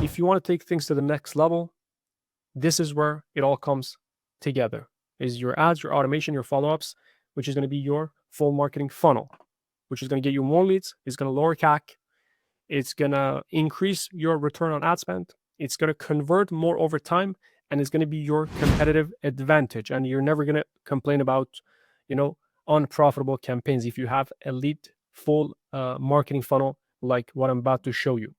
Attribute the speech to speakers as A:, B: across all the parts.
A: if you want to take things to the next level, this is where it all comes together, is your ads, your automation, your follow-ups, which is going to be your full marketing funnel, which is going to get you more leads. It's going to lower CAC. It's going to increase your return on ad spend. It's going to convert more over time, and it's going to be your competitive advantage. And you're never going to complain about, unprofitable campaigns if you have a lead full marketing funnel like what I'm about to show you.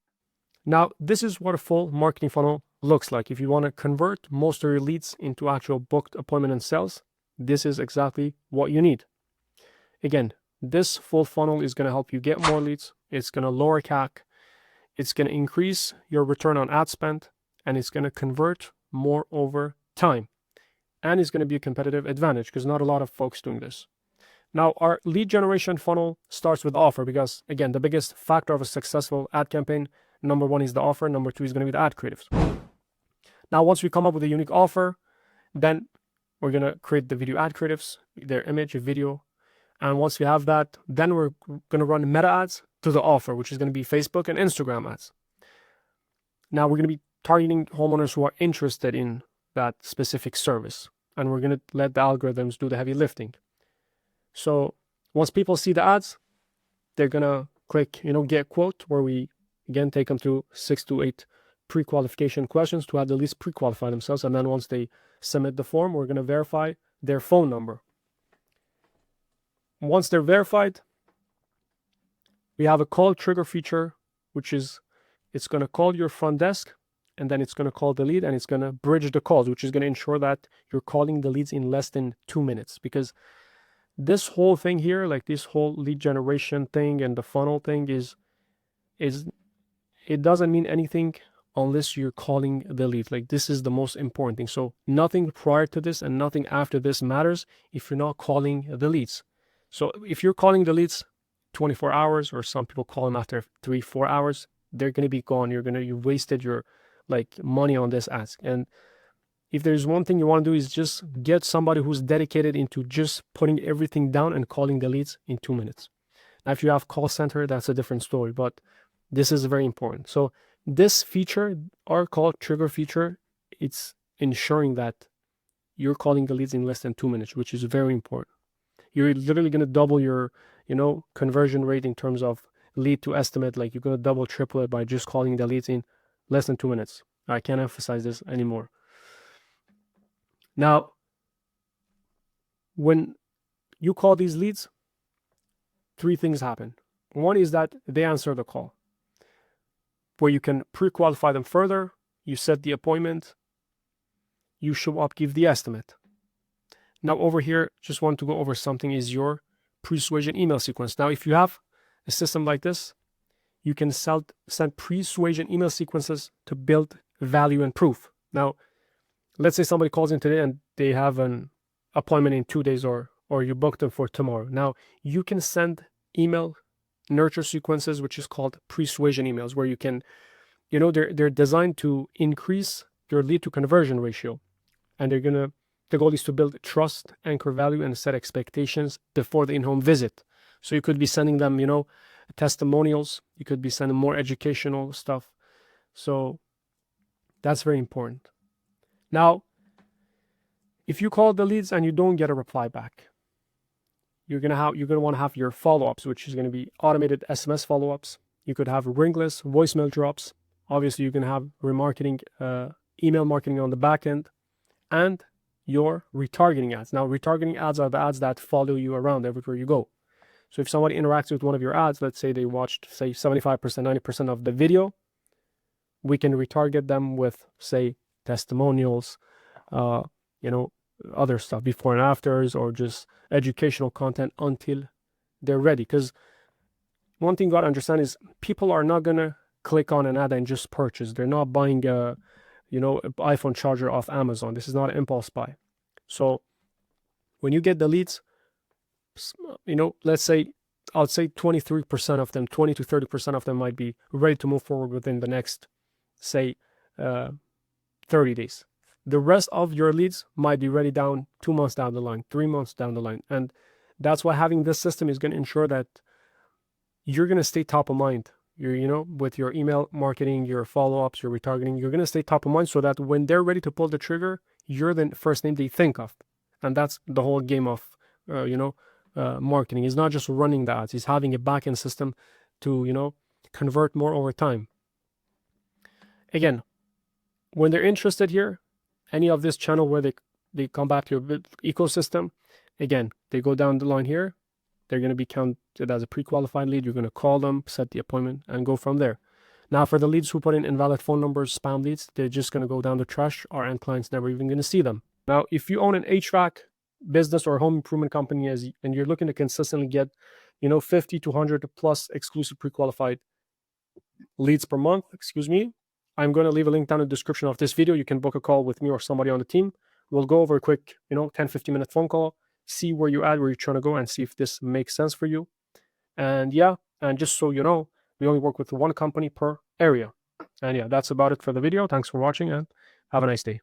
A: Now, this is what a full marketing funnel looks like. If you want to convert most of your leads into actual booked appointment and sales, this is exactly what you need. Again, this full funnel is going to help you get more leads. It's going to lower CAC. It's going to increase your return on ad spend, and it's going to convert more over time. And it's going to be a competitive advantage because not a lot of folks doing this. Now, our lead generation funnel starts with offer because, again, the biggest factor of a successful ad campaign, number one is the offer. Number two is going to be the ad creatives. Now, once we come up with a unique offer, then we're going to create the video ad creatives, their image, video. And once we have that, then we're going to run meta ads to the offer, which is going to be Facebook and Instagram ads. Now, we're going to be targeting homeowners who are interested in that specific service. And we're going to let the algorithms do the heavy lifting. So once people see the ads, they're going to click, get quote, where we, again, take them through 6 to 8 pre-qualification questions to have the least pre-qualify themselves. And then once they submit the form, we're going to verify their phone number. Once they're verified, we have a call trigger feature, which is, it's going to call your front desk, and then it's going to call the lead, and it's going to bridge the calls, which is going to ensure that you're calling the leads in less than 2 minutes. Because this whole thing here, like this whole lead generation thing and the funnel thing is it doesn't mean anything unless you're calling the lead. Like, this is the most important thing. So nothing prior to this and nothing after this matters if you're not calling the leads. So if you're calling the leads 24 hours, or some people call them after 3-4 hours, they're going to be gone. You wasted your money on this ask. And if there's one thing you want to do is just get somebody who's dedicated into just putting everything down and calling the leads in 2 minutes. Now, if you have call center, that's a different story, but this is very important. So this feature, our call trigger feature, it's ensuring that you're calling the leads in less than 2 minutes, which is very important. You're literally going to double your, conversion rate in terms of lead to estimate. Like, you're going to double, triple it by just calling the leads in less than 2 minutes. I can't emphasize this anymore. Now, when you call these leads, 3 things happen. One is that they answer the call, where you can pre-qualify them further. You set the appointment. You show up, give the estimate. Now, over here, just want to go over something, is your persuasion email sequence. Now, if you have a system like this, you can send persuasion email sequences to build value and proof. Now, let's say somebody calls in today and they have an appointment in 2 days, or you booked them for tomorrow. Now, you can send email nurture sequences, which is called persuasion emails, where you can, they're designed to increase your lead to conversion ratio. And the goal is to build trust, anchor value, and set expectations before the in-home visit. So you could be sending them, testimonials. You could be sending more educational stuff. So that's very important. Now, if you call the leads and you don't get a reply back, you're gonna want to have your follow-ups, which is going to be automated SMS follow-ups. You could have ringless voicemail drops. Obviously, you can have remarketing, email marketing on the back end, and your retargeting ads. Now, retargeting ads are the ads that follow you around everywhere you go. So if somebody interacts with one of your ads, let's say they watched, say, 75%, 90% of the video, we can retarget them with, say, testimonials, other stuff, before and afters, or just educational content until they're ready. Because one thing you got to understand is people are not going to click on an ad and just purchase. They're not buying an iPhone charger off Amazon. This is not an impulse buy. So when you get the leads, let's say, I'll say 23% of them, 20 to 30% of them might be ready to move forward within the next, say, 30 days. The rest of your leads might be ready 2 months down the line, 3 months down the line. And that's why having this system is going to ensure that you're going to stay top of mind with your email marketing, your follow-ups, your retargeting, you're going to stay top of mind so that when they're ready to pull the trigger, you're the first name they think of. And that's the whole game of, marketing. Is not just running the ads, it's having a back-end system to, convert more over time. Again, when they're interested here, any of this channel where they come back to your ecosystem, again, they go down the line here, they're going to be counted as a pre-qualified lead. You're going to call them, set the appointment, and go from there. Now, for the leads who put in invalid phone numbers, spam leads, they're just going to go down the trash. Our end client's never even going to see them. Now, if you own an HVAC business or home improvement company and you're looking to consistently get, 50 to 100 plus exclusive pre-qualified leads per month, I'm going to leave a link down in the description of this video. You can book a call with me or somebody on the team. We'll go over a quick, 10, 15-minute phone call, see where you're at, where you're trying to go, and see if this makes sense for you. And just so you know, we only work with one company per area. And that's about it for the video. Thanks for watching and have a nice day.